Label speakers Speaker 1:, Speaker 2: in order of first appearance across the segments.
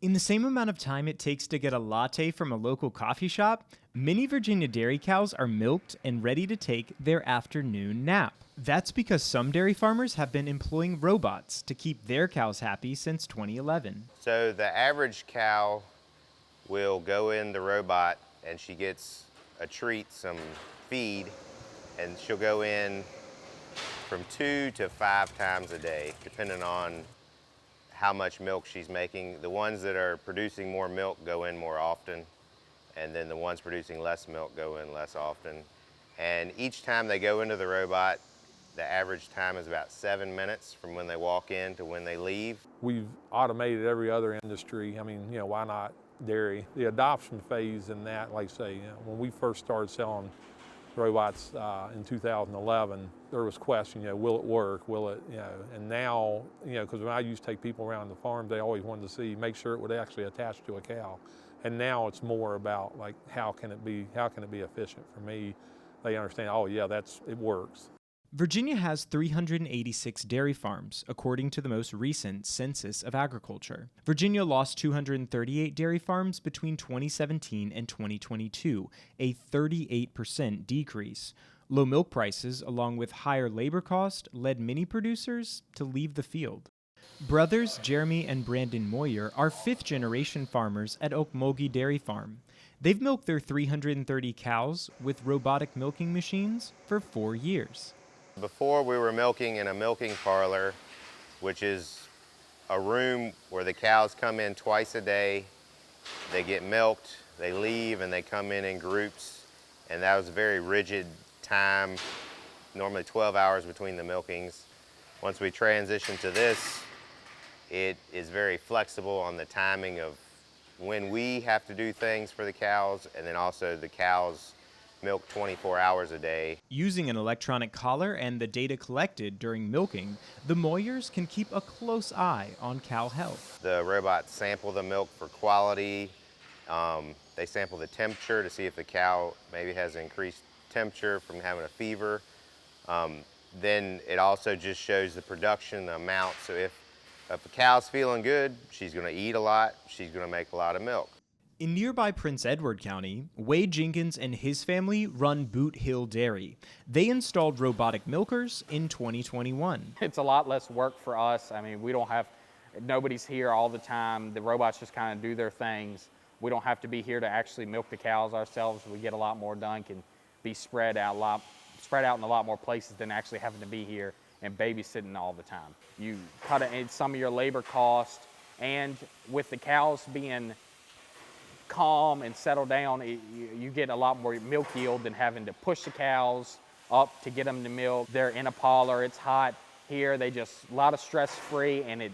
Speaker 1: In the same amount of time it takes to get a latte from a local coffee shop, many Virginia dairy cows are milked and ready to take their afternoon nap. That's because some dairy farmers have been employing robots to keep their cows happy since 2011.
Speaker 2: So the average cow will go in the robot and she gets a treat, some feed, and she'll go in from 2 to 5 times a day, depending on how much milk she's making. The ones that are producing more milk go in more often, and then the ones producing less milk go in less often. And each time they go into the robot, the average time is about 7 minutes from when they walk in to when they leave.
Speaker 3: We've automated every other industry. I mean, why not dairy? The adoption phase in that, like I say, when we first started selling robots in 2011, there was question, will it work, will it, and now, because when I used to take people around the farm, they always wanted to see, make sure it would actually attach to a cow. And now it's more about like, how can it be efficient for me? They understand, oh yeah, it works.
Speaker 1: Virginia has 386 dairy farms, according to the most recent Census of Agriculture. Virginia lost 238 dairy farms between 2017 and 2022, a 38% decrease. Low milk prices, along with higher labor costs, led many producers to leave the field. Brothers Jeremy and Brandon Moyer are fifth-generation farmers at Okmulgee Dairy Farm. They've milked their 330 cows with robotic milking machines for 4 years.
Speaker 2: Before, we were milking in a milking parlor, which is a room where the cows come in twice a day. They get milked, they leave, and they come in groups. And that was a very rigid time, normally 12 hours between the milkings. Once we transitioned to this, it is very flexible on the timing of when we have to do things for the cows, and then also the cows milk 24 hours a day.
Speaker 1: Using an electronic collar and the data collected during milking, the Moyers can keep a close eye on cow health.
Speaker 2: The robots sample the milk for quality. They sample the temperature to see if the cow maybe has increased temperature from having a fever. Then it also just shows the production, the amount. So if a cow's feeling good, she's going to eat a lot, she's going to make a lot of milk.
Speaker 1: In nearby Prince Edward County, Wade Jenkins and his family run Boot Hill Dairy. They installed robotic milkers in 2021.
Speaker 4: It's a lot less work for us. I mean, nobody's here all the time. The robots just kind of do their things. We don't have to be here to actually milk the cows ourselves. We get a lot more done, can be spread out in a lot more places than actually having to be here and babysitting all the time. You cut some of your labor cost, and with the cows being calm and settle down, you get a lot more milk yield than having to push the cows up to get them to milk. They're in a parlor, it's hot here, a lot of stress-free, and it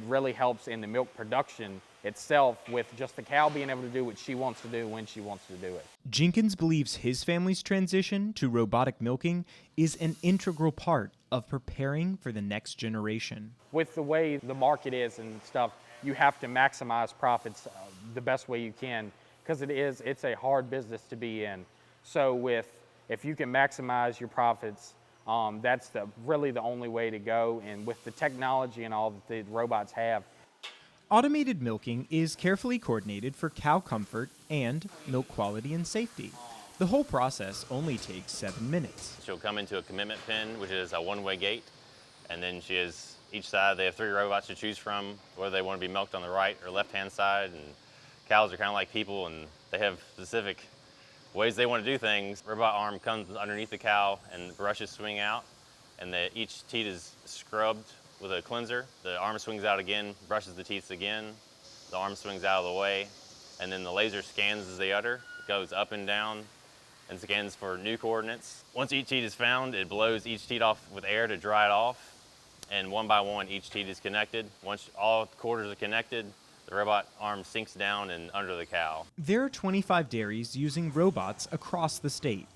Speaker 4: really helps in the milk production itself with just the cow being able to do what she wants to do when she wants to do it.
Speaker 1: Jenkins believes his family's transition to robotic milking is an integral part of preparing for the next generation.
Speaker 4: With the way the market is and stuff, you have to maximize profits the best way you can, because it's a hard business to be in. So if you can maximize your profits, that's really the only way to go. And with the technology and all that the robots have.
Speaker 1: Automated milking is carefully coordinated for cow comfort and milk quality and safety. The whole process only takes 7 minutes.
Speaker 5: She'll come into a commitment pen, which is a one-way gate, and then each side, they have 3 robots to choose from, whether they want to be milked on the right or left-hand side. And cows are kind of like people, and they have specific ways they want to do things. Robot arm comes underneath the cow, and brushes swing out, and each teat is scrubbed with a cleanser. The arm swings out again, brushes the teats again. The arm swings out of the way, and then the laser scans as they udder. It goes up and down and scans for new coordinates. Once each teat is found, it blows each teat off with air to dry it off. And one by one, each teat is connected. Once all quarters are connected, the robot arm sinks down and under the cow.
Speaker 1: There are 25 dairies using robots across the state.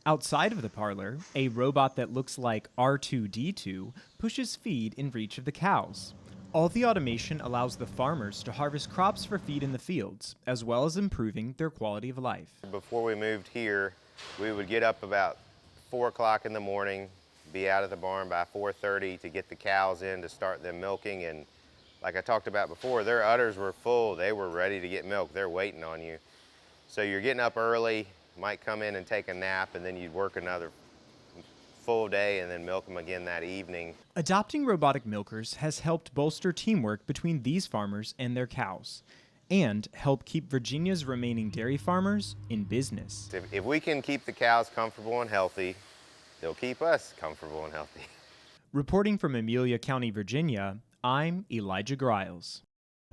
Speaker 1: Outside of the parlor, a robot that looks like R2-D2 pushes feed in reach of the cows. All the automation allows the farmers to harvest crops for feed in the fields, as well as improving their quality of life.
Speaker 2: Before we moved here, we would get up about 4 o'clock in the morning, be out of the barn by 4:30 to get the cows in to start them milking, and like I talked about before, their udders were full. They were ready to get milked. They're waiting on you. So you're getting up early, might come in and take a nap, and then you'd work another full day and then milk them again that evening.
Speaker 1: Adopting robotic milkers has helped bolster teamwork between these farmers and their cows, and help keep Virginia's remaining dairy farmers in business.
Speaker 2: If we can keep the cows comfortable and healthy, they'll keep us comfortable and healthy.
Speaker 1: Reporting from Amelia County, Virginia, I'm Elijah Griles.